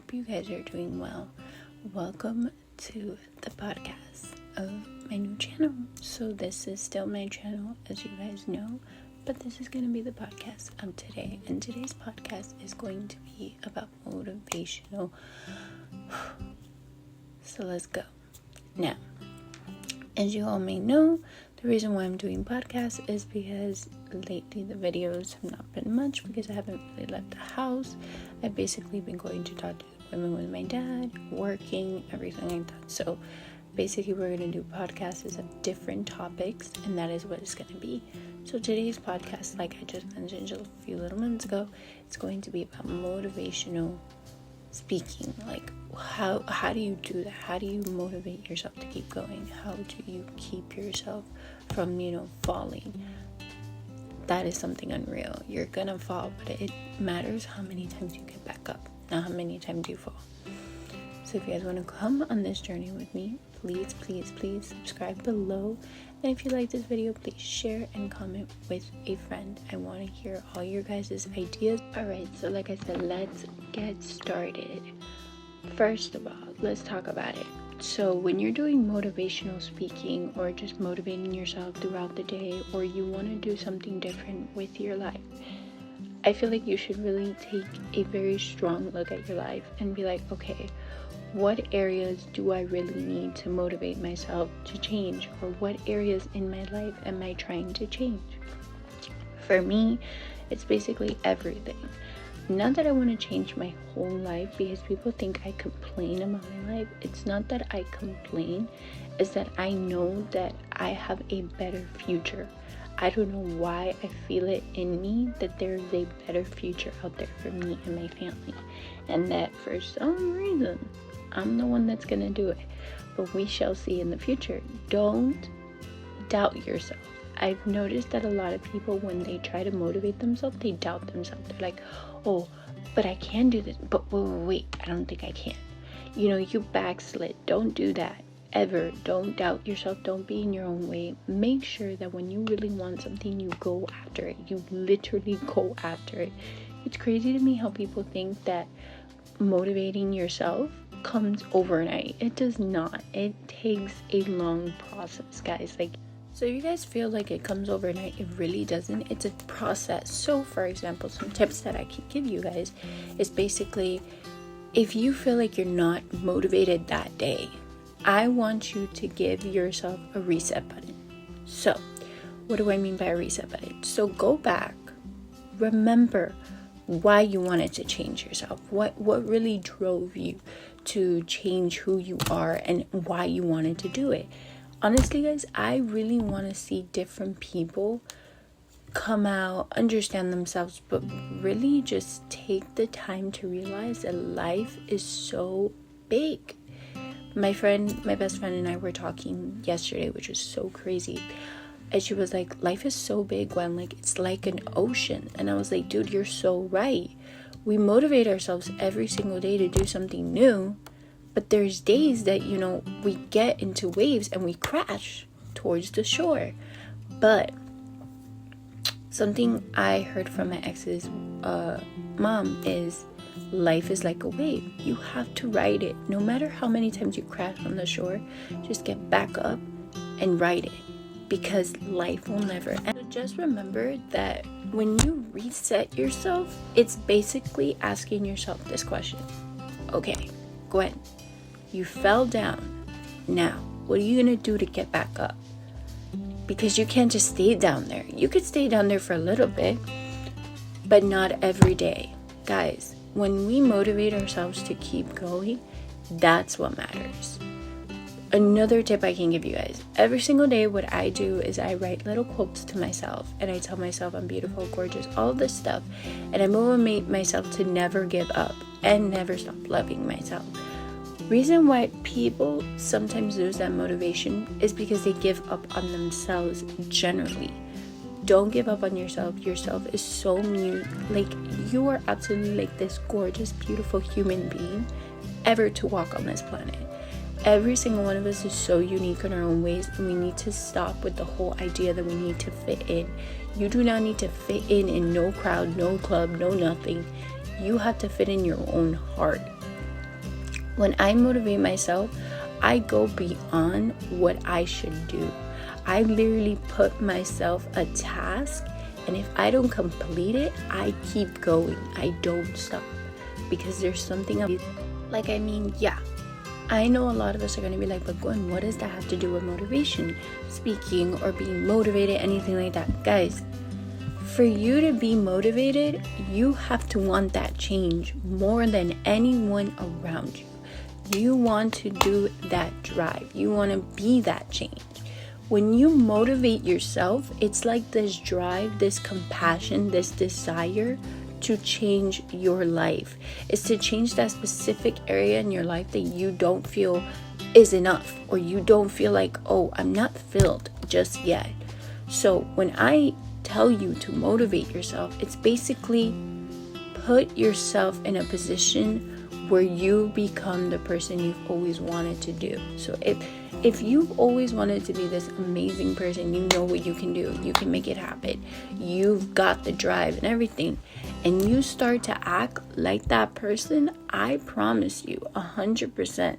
hope you guys are doing well. Welcome to the podcast of my new channel. So this is still my channel, as you guys know, but this is going to be the podcast of today. And today's podcast is going to be about motivational. So let's go. Now, as you all may know, the reason why I'm doing podcasts is because lately the videos have not been much because I haven't really left the house. I've basically been going to talk to women with my dad, working, everything like that. So basically we're going to do podcasts of different topics, and that is what it's going to be. So today's podcast, like I just mentioned a few little minutes ago, it's going to be about motivational speaking. Like how do you do that? How do you motivate yourself to keep going? How do you keep yourself from falling? That is something unreal. You're gonna fall, but it matters how many times you get back up, not how many times you fall. So if you guys want to come on this journey with me, please subscribe below. And if you like this video, please share and comment with a friend. I want to hear all your guys' ideas. Alright, so like I said, let's get started. First of all, let's talk about it. So when you're doing motivational speaking or just motivating yourself throughout the day, or you want to do something different with your life, I feel like you should really take a very strong look at your life and be like, okay, what areas do I really need to motivate myself to change? Or what areas in my life am I trying to change? For me, it's basically everything. Not that I want to change my whole life, because people think I complain about my life. It's not that I complain, it's that I know that I have a better future. I don't know why I feel it in me that there's a better future out there for me and my family. And that for some reason, I'm the one that's going to do it. But we shall see in the future. Don't doubt yourself. I've noticed that a lot of people, when they try to motivate themselves, they doubt themselves. They're like, oh, but I can do this. But wait, I don't think I can. You backslid. Don't do that. Ever. Don't doubt yourself. Don't be in your own way. Make sure that when you really want something, you go after it. You literally go after it. It's crazy to me how people think that motivating yourself comes overnight. It does not. It takes a long process, guys. So if you guys feel like it comes overnight, it really doesn't. It's a process. So for example, some tips that I can give you guys is basically, if you feel like you're not motivated that day, I want you to give yourself a reset button. So what do I mean by a reset button? So go back, remember why you wanted to change yourself. What really drove you to change who you are and why you wanted to do it. Honestly, guys, I really want to see different people come out, understand themselves, but really just take the time to realize that life is so big. My best friend and I were talking yesterday, which was so crazy. And she was like, life is so big, Gwen, like it's like an ocean. And I was like, dude, you're so right. We motivate ourselves every single day to do something new, but there's days that, we get into waves and we crash towards the shore. But something I heard from my ex's mom is, life is like a wave. You have to ride it. No matter how many times you crash on the shore, just get back up and ride it, because life will never end. So just remember that when you reset yourself, it's basically asking yourself this question. Okay, Gwen, you fell down. Now, what are you going to do to get back up? Because you can't just stay down there. You could stay down there for a little bit, but not every day. Guys, when we motivate ourselves to keep going, that's what matters. Another tip I can give you guys. Every single day, what I do is I write little quotes to myself, and I tell myself I'm beautiful, gorgeous, all this stuff. And I motivate myself to never give up and never stop loving myself. Reason why people sometimes lose that motivation is because they give up on themselves generally. Don't give up on yourself. Yourself is so you are absolutely like this gorgeous, beautiful human being ever to walk on this planet. Every single one of us is so unique in our own ways, and we need to stop with the whole idea that we need to fit in. You do not need to fit in no crowd, no club, no nothing. You have to fit in your own heart. When I motivate myself, I go beyond what I should do. I literally put myself a task, and if I don't complete it, I keep going. I don't stop, because there's something yeah. I know a lot of us are going to be like, but Gwen, what does that have to do with motivation, speaking, or being motivated, anything like that? Guys, for you to be motivated, you have to want that change more than anyone around you. You want to do that drive. You want to be that change. When you motivate yourself, it's like this drive, this compassion, this desire to change your life. It's to change that specific area in your life that you don't feel is enough, or you don't feel like, oh, I'm not filled just yet. So when I tell you to motivate yourself, it's basically put yourself in a position where you become the person you've always wanted to do. So if you've always wanted to be this amazing person, you know what you can do, you can make it happen, you've got the drive and everything, and you start to act like that person, I promise you 100%,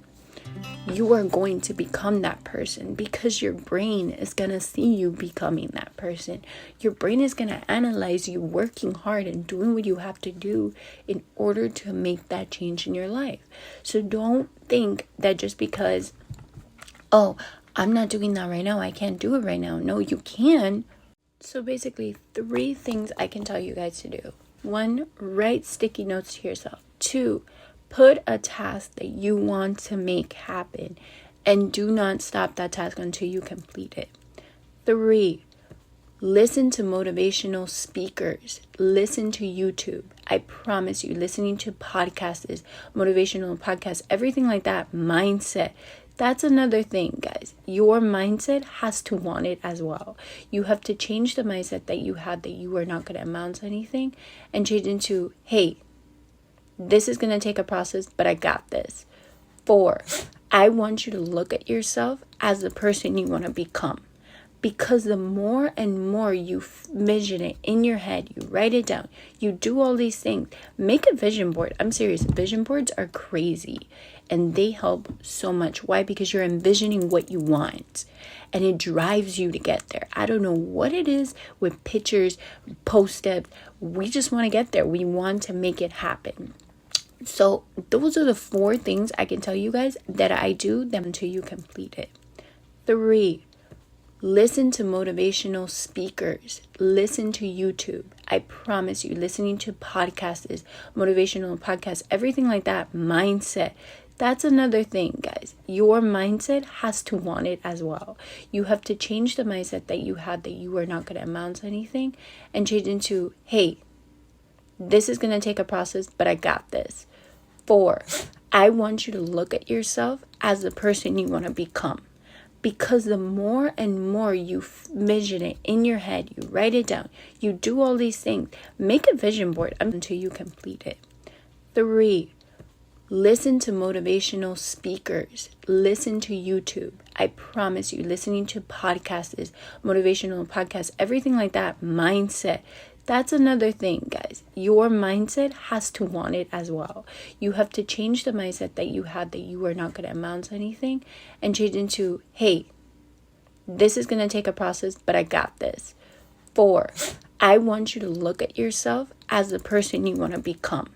you are going to become that person, because your brain is going to see you becoming that person. Your brain is going to analyze you working hard and doing what you have to do in order to make that change in your life. So don't think that just because, oh, I'm not doing that right now, I can't do it right now. No, you can. So basically, 3 things I can tell you guys to do. 1, write sticky notes to yourself. 2, put a task that you want to make happen, and do not stop that task until you complete it. 3, listen to motivational speakers. Listen to YouTube. I promise you, listening to podcasts, motivational podcasts, everything like that, mindset. That's another thing, guys. Your mindset has to want it as well. You have to change the mindset that you had that you are not going to amount to anything, and change into, hey, this is going to take a process, but I got this. 4, I want you to look at yourself as the person you want to become. Because the more and more you vision it in your head, you write it down, you do all these things, make a vision board. I'm serious. Vision boards are crazy, and they help so much. Why? Because you're envisioning what you want, and it drives you to get there. I don't know what it is with pictures, post-its. We just want to get there. We want to make it happen. So those are the 4 things I can tell you guys that I do them until you complete it. 3, listen to motivational speakers. Listen to YouTube. I promise you, listening to podcasts, motivational podcasts, everything like that, mindset. That's another thing, guys. Your mindset has to want it as well. You have to change the mindset that you had that you are not going to amount to anything, and change into, hey, this is going to take a process, but I got this. 4, I want you to look at yourself as the person you want to become. Because the more and more you vision it in your head, you write it down, you do all these things, make a vision board until you complete it. 3, listen to motivational speakers. Listen to YouTube. I promise you, listening to podcasts, motivational podcasts, everything like that, mindset. That's another thing, guys. Your mindset has to want it as well. You have to change the mindset that you had that you are not going to amount to anything, and change into, hey, this is going to take a process, but I got this. 4, I want you to look at yourself as the person you want to become.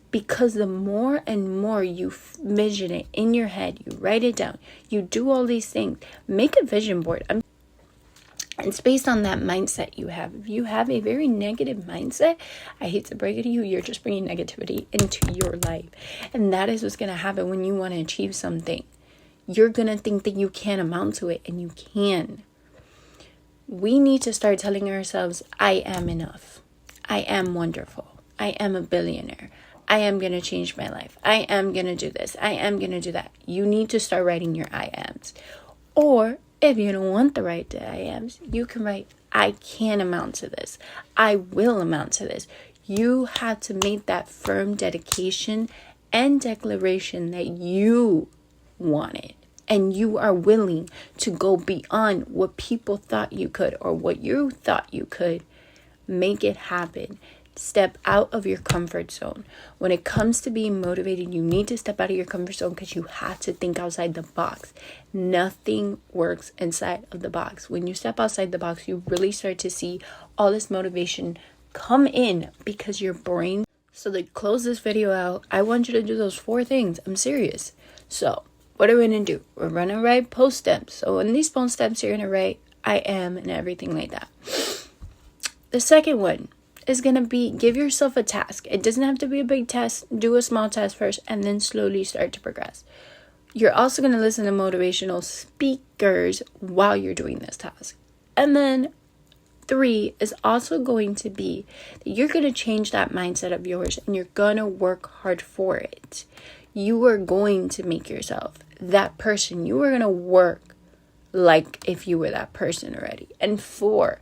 Because the more and more you vision it in your head, you write it down, you do all these things, make a vision board. It's based on that mindset you have. If you have a very negative mindset, I hate to break it to you, you're just bringing negativity into your life. And that is what's going to happen when you want to achieve something. You're going to think that you can't amount to it, and you can. We need to start telling ourselves, I am enough. I am wonderful. I am a billionaire. I am going to change my life. I am going to do this. I am going to do that. You need to start writing your I ams. Or if you don't want to write the I ams, you can write, I can amount to this. I will amount to this. You have to make that firm dedication and declaration that you want it. And you are willing to go beyond what people thought you could, or what you thought you could. Make it happen. Step out of your comfort zone. When it comes to being motivated, you need to step out of your comfort zone because you have to think outside the box. Nothing works inside of the box. When you step outside the box, you really start to see all this motivation come in because your brain. So to close this video out, I want you to do those 4 things. I'm serious. So what are we going to do? We're going to write post steps. So in these post steps, you're going to write I am and everything like that. The second one is going to be give yourself a task. It doesn't have to be a big test. Do a small test first and then slowly start to progress. You're also going to listen to motivational speakers while you're doing this task. And then 3 is also going to be that you're going to change that mindset of yours and you're going to work hard for it. You are going to make yourself that person. You are going to work like if you were that person already. And 4,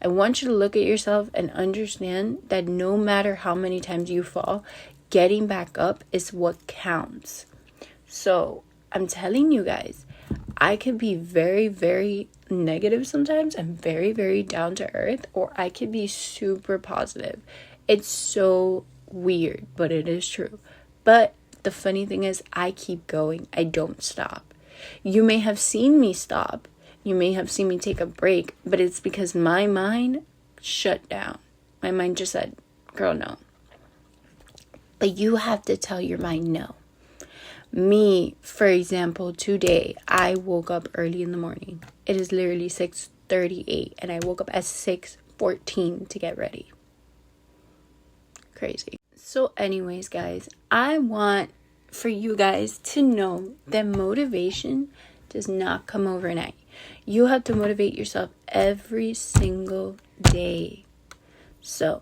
I want you to look at yourself and understand that no matter how many times you fall, getting back up is what counts. So I'm telling you guys, I could be very, very negative sometimes and very, very down to earth, or I could be super positive. It's so weird, but it is true. But the funny thing is, I keep going. I don't stop. You may have seen me stop. You may have seen me take a break, but it's because my mind shut down. My mind just said, girl, no. But you have to tell your mind no. Me, for example, today, I woke up early in the morning. It is literally 6:38, and I woke up at 6:14 to get ready. Crazy. So anyways, guys, I want for you guys to know that motivation does not come overnight. You have to motivate yourself every single day. So,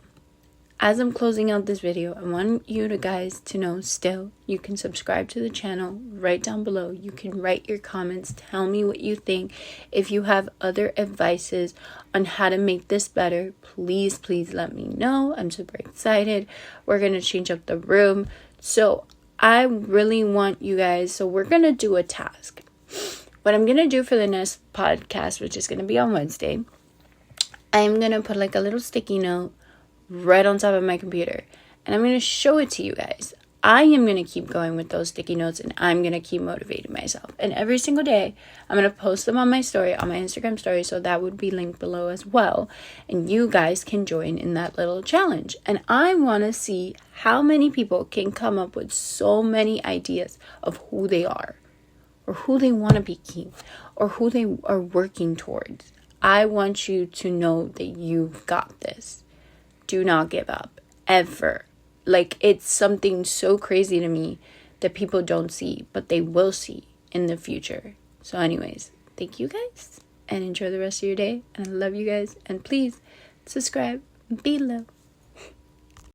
as I'm closing out this video, I want you guys to know still, you can subscribe to the channel right down below. You can write your comments. Tell me what you think. If you have other advices on how to make this better, please let me know. I'm super excited. We're going to change up the room. So, I really want you guys, so we're going to do a task. What I'm going to do for the next podcast, which is going to be on Wednesday, I'm going to put like a little sticky note right on top of my computer. And I'm going to show it to you guys. I am going to keep going with those sticky notes and I'm going to keep motivating myself. And every single day, I'm going to post them on my story, on my Instagram story. So that would be linked below as well. And you guys can join in that little challenge. And I want to see how many people can come up with so many ideas of who they are, or who they want to become, or who they are working towards. I want you to know that you've got this. Do not give up, ever. Like, it's something so crazy to me that people don't see, but they will see in the future. So anyways, thank you guys, and enjoy the rest of your day. And I love you guys. And please subscribe below.